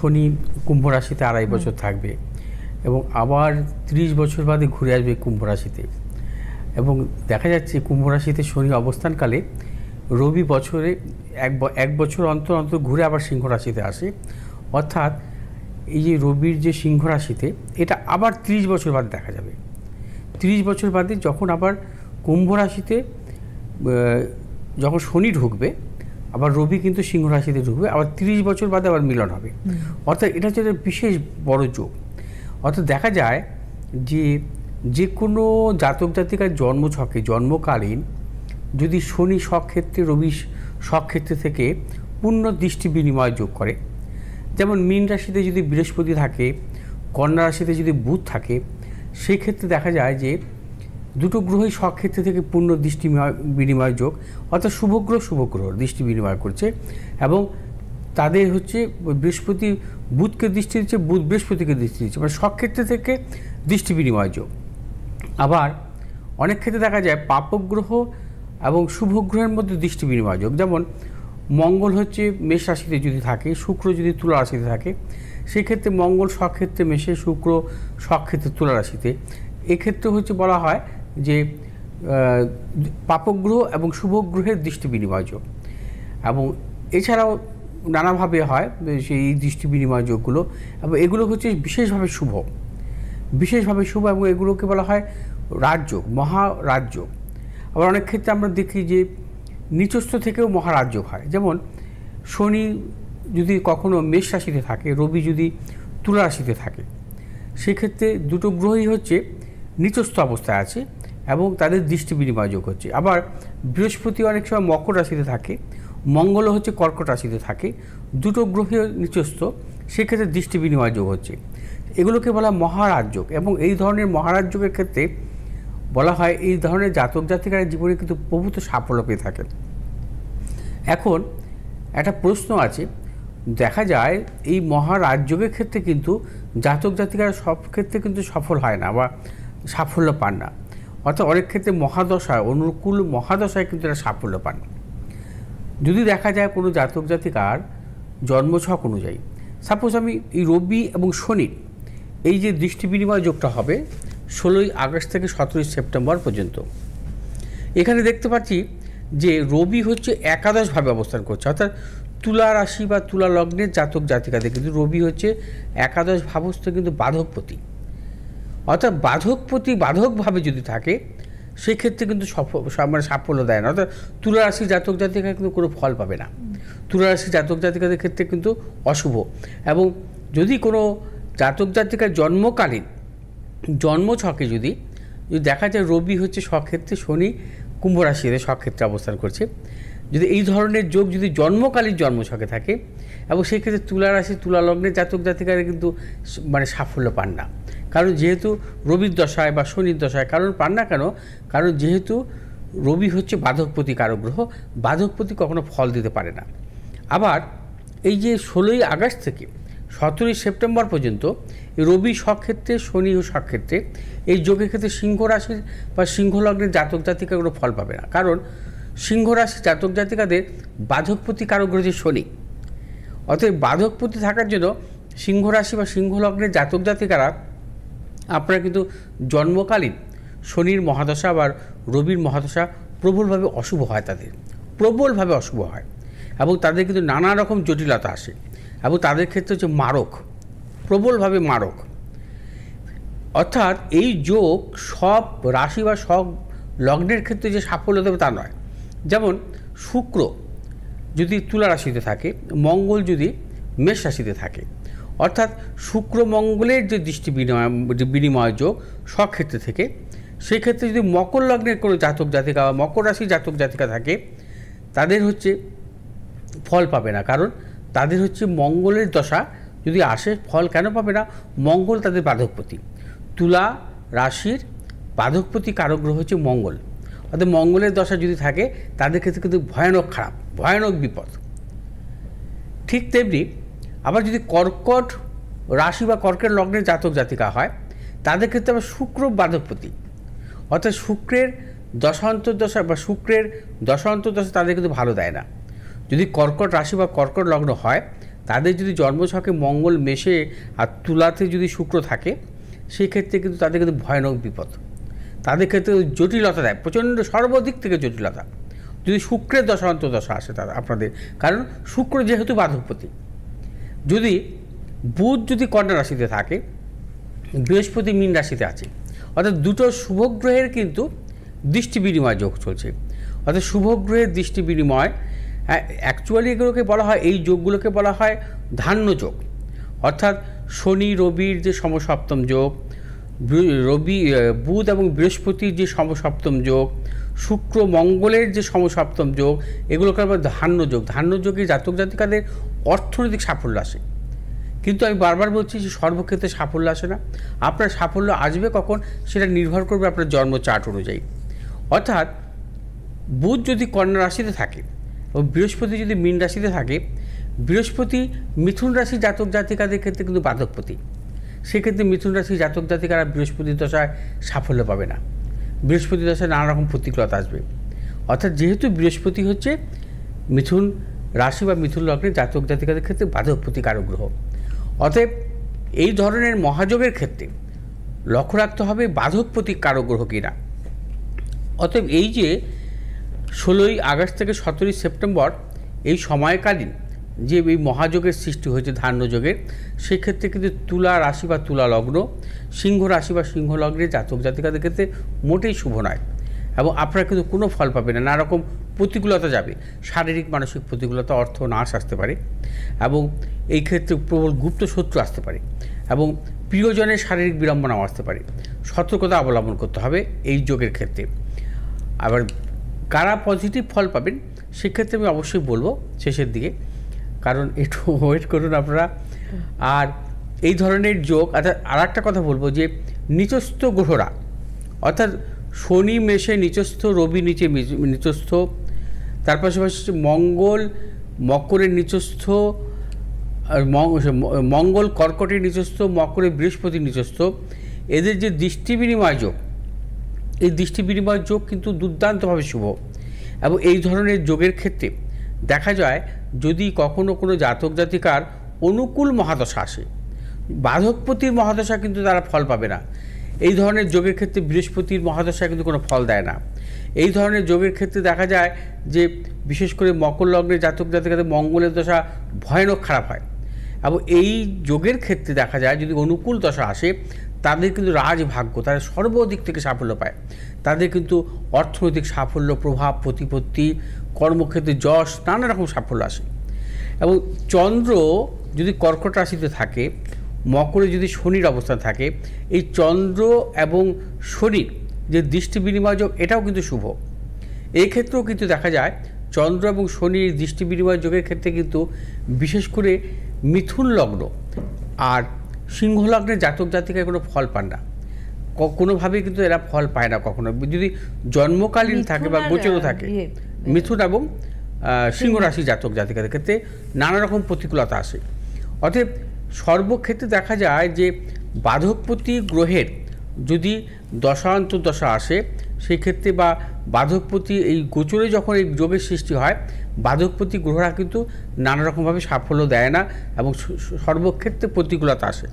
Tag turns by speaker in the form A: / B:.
A: শনি কুম্ভ রাশিতে ২.৫ বছর থাকবে এবং আবার ৩০ বছর বাদে ঘুরে আসবে কুম্ভ রাশিতে। এবং দেখা যাচ্ছে কুম্ভ রাশিতে শনি অবস্থানকালে রবি বছরে এক বছর অন্তর অন্তর ঘুরে আবার সিংহ রাশিতে আসে। অর্থাৎ এই যে রবির যে সিংহ রাশিতে, এটা আবার ৩০ বছর বাদে দেখা যাবে। ৩০ বছর বাদে যখন আবার কুম্ভ রাশিতে যখন শনি ঢুকবে, আবার রবি কিন্তু সিংহ রাশিতে ঢুকবে, আবার ৩০ বছর বাদে আবার মিলন হবে। অর্থাৎ এটা হচ্ছে বিশেষ বড় যোগ। অর্থাৎ দেখা যায় যে কোনো জাতক জাতিকার জন্মছকে জন্মকালীন যদি শনি স্বক্ষেত্রে রবি স্বক্ষেত্রে থেকে পূর্ণ দৃষ্টি বিনিময় যোগ করে, যেমন মীন রাশিতে যদি বৃহস্পতি থাকে, কন্যা রাশিতে যদি বুধ থাকে, সেই ক্ষেত্রে দেখা যায় যে দুটো গ্রহই স্বক্ষেত্র থেকে পূর্ণ দৃষ্টি বিনিময় যোগ, অর্থাৎ শুভগ্রহ দৃষ্টি বিনিময় করছে এবং তাদের হচ্ছে বৃহস্পতি বুধকে দৃষ্টি দিচ্ছে, বুধ বৃহস্পতিকে দৃষ্টি দিচ্ছে, মানে স্বক্ষেত্র থেকে দৃষ্টি বিনিময় যোগ। আবার অনেক ক্ষেত্রে দেখা যায় পাপগ্রহ এবং শুভগ্রহের মধ্যে দৃষ্টি বিনিময় যোগ, যেমন মঙ্গল হচ্ছে মেষ রাশিতে যদি থাকে, শুক্র যদি তুলা রাশিতে থাকে, সেক্ষেত্রে মঙ্গল স্বক্ষেত্রে মেষে, শুক্র স্বক্ষেত্রে তুলা রাশিতে। এক্ষেত্রে হচ্ছে বলা হয় যে পাপগ্রহ এবং শুভগ্রহের দৃষ্টি বিনিময় যোগ। এবং এছাড়াও নানাভাবে হয় সেই দৃষ্টি বিনিময় যোগগুলো, এবং এগুলো হচ্ছে বিশেষভাবে শুভ এবং এগুলোকে বলা হয় রাজযোগ, মহারাজযোগ। আবার অনেক ক্ষেত্রে আমরা দেখি যে নিচস্থ থেকেও মহারাজযোগ হয়, যেমন শনি যদি কখনো মেষ রাশিতে থাকে, রবি যদি তুলা রাশিতে থাকে, সেক্ষেত্রে দুটো গ্রহই হচ্ছে নিচস্থ অবস্থায় আছে এবং তাদের দৃষ্টি বিনিময় যোগ হচ্ছে। আবার বৃহস্পতি অনেক সময় মকর রাশিতে থাকে, মঙ্গলও হচ্ছে কর্কট রাশিতে থাকে, দুটো গ্রহই নিচস্থ, সেক্ষেত্রে দৃষ্টি বিনিময় যোগ হচ্ছে। এগুলোকে বলা হয় মহারাজযোগ। এবং এই ধরনের মহারাজযোগের ক্ষেত্রে বলা হয় এই ধরনের জাতক জাতিকারা জীবনে কিন্তু প্রভূত সাফল্য পেয়ে থাকেন। এখন একটা প্রশ্ন আছে, দেখা যায় এই মহারাজযোগের ক্ষেত্রে কিন্তু জাতক জাতিকারা সব ক্ষেত্রে কিন্তু সফল হয় না বা সাফল্য পান না। অর্থাৎ অনেক ক্ষেত্রে মহাদশায়, অনুকূল মহাদশায় কিন্তু এরা সাফল্য পান। যদি দেখা যায় কোনো জাতক জাতিকার জন্মছক অনুযায়ী, সাপোজ আমি এই রবি এবং শনি এই যে দৃষ্টি বিনিময় যোগটা হবে 16ই আগস্ট থেকে 17ই সেপ্টেম্বর পর্যন্ত, এখানে দেখতে পাচ্ছি যে রবি হচ্ছে একাদশভাবে অবস্থান করছে, অর্থাৎ তুলা রাশি বা তুলা লগ্নের জাতক জাতিকাদের কিন্তু রবি হচ্ছে একাদশ ভাবস্থ, কিন্তু বাধকপতি। অর্থাৎ বাধকভাবে যদি থাকে সেক্ষেত্রে কিন্তু মানে সাফল্য দেয় না। অর্থাৎ তুলা রাশি জাতক জাতিকা কিন্তু কোনো ফল পাবে না। তুলা রাশি জাতক জাতিকাদের ক্ষেত্রে কিন্তু অশুভ। এবং যদি কোনো জাতক জাতিকার জন্মকালীন জন্মছকে যদি দেখা যায় রবি হচ্ছে স্বক্ষেত্রে, শনি কুম্ভ রাশিতে স্বক্ষেত্রে অবস্থান করছে, যদি এই ধরনের যোগ যদি জন্মকালীন জন্মছকে থাকে, এবং সেই ক্ষেত্রে তুলা রাশি তুলা লগ্নের জাতক জাতিকারা কিন্তু মানে সাফল্য পান না। কারণ যেহেতু রবির দশায় বা শনির দশায়, কারণ পান না কেন, কারণ যেহেতু রবি হচ্ছে বাধকপতি কারক গ্রহ, বাধকপতি কখনো ফল দিতে পারে না। আবার এই যে 16ই আগস্ট থেকে 17ই সেপ্টেম্বর পর্যন্ত রবি স্বক্ষেত্রে, শনি ও স্বক্ষেত্রে, এই যোগের ক্ষেত্রে সিংহ রাশির বা সিংহ লগ্নের জাতক জাতিকাগুলো ফল পাবে না। কারণ সিংহ রাশির জাতক জাতিকাদের বাধকপতি কারক গ্রহ যে শনি, অতএব বাধকপতি থাকার জন্য সিংহ রাশি বা সিংহ লগ্নের জাতক জাতিকারা আপনারা কিন্তু জন্মকালীন শনির মহাদশা বা রবির মহাদশা প্রবলভাবে অশুভ হয়, তাদের প্রবলভাবে অশুভ হয় এবং তাদের কিন্তু নানা রকম জটিলতা আসে এবং তাদের ক্ষেত্রে হচ্ছে মারক, প্রবলভাবে মারক। অর্থাৎ এই যোগ সব রাশি বা সব লগ্নের ক্ষেত্রে যে সাফল্য দেবে তা নয়। যেমন শুক্র যদি তুলা রাশিতে থাকে, মঙ্গল যদি মেষ রাশিতে থাকে, অর্থাৎ শুক্র মঙ্গলের যে দৃষ্টি বিনিময় যোগ স্বক্ষেত্রে থেকে, সেই ক্ষেত্রে যদি মকর লগ্নের কোনো জাতক জাতিকা বা মকর রাশির জাতক জাতিকা থাকে, তাদের হচ্ছে ফল পাবে না। কারণ তাদের হচ্ছে মঙ্গলের দশা যদি আসে, ফল কেন পাবে না, মঙ্গল তাদের বাধকপতি। তুলা রাশির বাধকপতি কারক গ্রহ হচ্ছে মঙ্গল, অর্থাৎ মঙ্গলের দশা যদি থাকে তাদের ক্ষেত্রে কিন্তু ভয়ানক খারাপ, ভয়ানক বিপদ। ঠিক তেমনি আবার যদি কর্কট রাশি বা কর্কট লগ্নের জাতক জাতিকা হয়, তাদের ক্ষেত্রে আবার শুক্র বাধকপতি, অর্থাৎ শুক্রের দশান্তর্দশা বা শুক্রের দশান্তর্দশা তাদের কিন্তু ভালো দেয় না। যদি কর্কট রাশি বা কর্কট লগ্ন হয়, তাদের যদি জন্মছকে মঙ্গল মেশে আর তুলাতে যদি শুক্র থাকে, সেই ক্ষেত্রে কিন্তু তাদের কিন্তু ভয়ানক বিপদ, তাদের ক্ষেত্রে জটিলতা দেয়, প্রচণ্ড সর্বদিক থেকে জটিলতা যদি শুক্রের দশা আসে তারা আপনাদের। কারণ শুক্র যেহেতু বাধকপতি, যদি বুধ যদি কন্যা রাশিতে থাকে, বৃহস্পতি মীন রাশিতে আছে, অর্থাৎ দুটো শুভগ্রহের কিন্তু দৃষ্টি বিনিময় যোগ চলছে। অর্থাৎ শুভগ্রহের দৃষ্টি বিনিময়, অ্যাকচুয়ালি এগুলোকে বলা হয়, এই যোগগুলোকে বলা হয় ধান্য যোগ। অর্থাৎ শনি রবির যে সমসপ্তম যোগ, বুধ এবং বৃহস্পতির যে সমসপ্তম যোগ, শুক্র মঙ্গলের যে সমসপ্তম যোগ, এগুলোকে আবার ধান্য যোগ। ধান্য যোগে জাতক জাতিকাদের অর্থনৈতিক সাফল্য আসে। কিন্তু আমি বারবার বলছি যে সর্বক্ষেত্রে সাফল্য আসে না। আপনার সাফল্য আসবে কখন, সেটা নির্ভর করবে আপনার জন্ম চার্ট অনুযায়ী। অর্থাৎ বুধ যদি কন্যা রাশিতে থাকে ও বৃহস্পতি যদি মীন রাশিতে থাকে, বৃহস্পতি মিথুন রাশি জাতক জাতিকাদের ক্ষেত্রে কিন্তু বাধকপতি। সেক্ষেত্রে মিথুন রাশি জাতক জাতিকারা বৃহস্পতির দশায় সাফল্য পাবে না। বৃহস্পতি দশায় নানা রকম প্রতিকূলতা আসবে। অর্থাৎ যেহেতু বৃহস্পতি হচ্ছে মিথুন রাশি বা মিথুন লগ্নের জাতক জাতিকাদের ক্ষেত্রে বাধকপতি কারক গ্রহ। অতএব এই ধরনের মহাযোগের ক্ষেত্রে লক্ষ্য রাখতে হবে বাধকপতি কারক গ্রহ কিনা। অতএব এই যে 16ই আগস্ট থেকে 17ই সেপ্টেম্বর এই সময়কালীন যে এই মহাযোগের সৃষ্টি হয়েছে ধান্য যোগের, সেক্ষেত্রে কিন্তু তুলা রাশি বা তুলা লগ্ন, সিংহ রাশি বা সিংহ লগ্নের জাতক জাতিকাদের ক্ষেত্রে মোটেই শুভ নয়। এবং আপনারা কিন্তু কোনো ফল পাবেন না, নানা রকম প্রতিকূলতা যাবে, শারীরিক মানসিক প্রতিকূলতা, অর্থ নাশ আসতে পারে, এবং এই ক্ষেত্রে প্রবল গুপ্ত শত্রু আসতে পারে, এবং প্রিয়জনের শারীরিক বিড়ম্বনাও আসতে পারে। সতর্কতা অবলম্বন করতে হবে এই যোগের ক্ষেত্রে। আবার কারা পজিটিভ ফল পাবেন সেক্ষেত্রে আমি অবশ্যই বলবো শেষের দিকে, কারণ একটু ওয়েট করুন আপনারা। আর এই ধরনের যোগ, অর্থাৎ আর একটা কথা বলবো যে নিচস্থ গ্রহরা, অর্থাৎ শনি মেষে নিচস্থ, রবি নিচে নিচস্থ, তার পাশাপাশি মঙ্গল মকরের নিচস্থ, মঙ্গল কর্কটের নিচস্থ, মকরে বৃহস্পতির নিচস্থ, এদের যে দৃষ্টি বিনিময় যোগ, এই দৃষ্টি বিনিময় যোগ কিন্তু দুর্দান্তভাবে শুভ। এবং এই ধরনের যোগের ক্ষেত্রে দেখা যায় যদি কখনো কোনো জাতক জাতিকার অনুকূল মহাদশা আসে, বাধকপতির মহাদশা কিন্তু তারা ফল পাবে না। এই ধরনের যোগের ক্ষেত্রে বৃহস্পতির মহাদশা কিন্তু কোনো ফল দেয় না। এই ধরনের যোগের ক্ষেত্রে দেখা যায় যে বিশেষ করে মকর লগ্নের জাতক জাতিকাদের মঙ্গলের দশা ভয়ানক খারাপ হয়। এবং এই যোগের ক্ষেত্রে দেখা যায় যদি অনুকূল দশা আসে, তাদের কিন্তু রাজভাগ্য, তারা সর্বদিক থেকে সাফল্য পায়। তাদের কিন্তু অর্থনৈতিক সাফল্য, প্রভাব, প্রতিপত্তি, কর্মক্ষেত্রে যশ, নানা রকম সাফল্য আসে। এবং চন্দ্র যদি কর্কট রাশিতে থাকে, মকরে যদি শনির অবস্থান থাকে, এই চন্দ্র এবং শনির যে দৃষ্টি বিনিময় যোগ, এটাও কিন্তু শুভ। এই ক্ষেত্রেও কিন্তু দেখা যায় চন্দ্র এবং শনির দৃষ্টি বিনিময় যোগের ক্ষেত্রে কিন্তু বিশেষ করে মিথুন লগ্ন আর সিংহ লগ্নের জাতক জাতিকায় কোনো ফল পান না, কোনোভাবেই কিন্তু এরা ফল পায় না কখনো, যদি জন্মকালীন থাকে বা গোচরও থাকে। মিথুন এবং সিংহ রাশি জাতক জাতিকাদের ক্ষেত্রে নানা রকম প্রতিকূলতা আসে। অতএব সর্বক্ষেত্রে দেখা যায় যে বাধকপতি গ্রহের যদি দশা আসে, সেই ক্ষেত্রে বা বাধকপতি এই গোচরে যখন এই যোগের সৃষ্টি হয়, বাধকপতি গ্রহরা কিন্তু নানা রকমভাবে সাফল্য দেয় না এবং সর্বক্ষেত্রে প্রতিকূলতা আসে।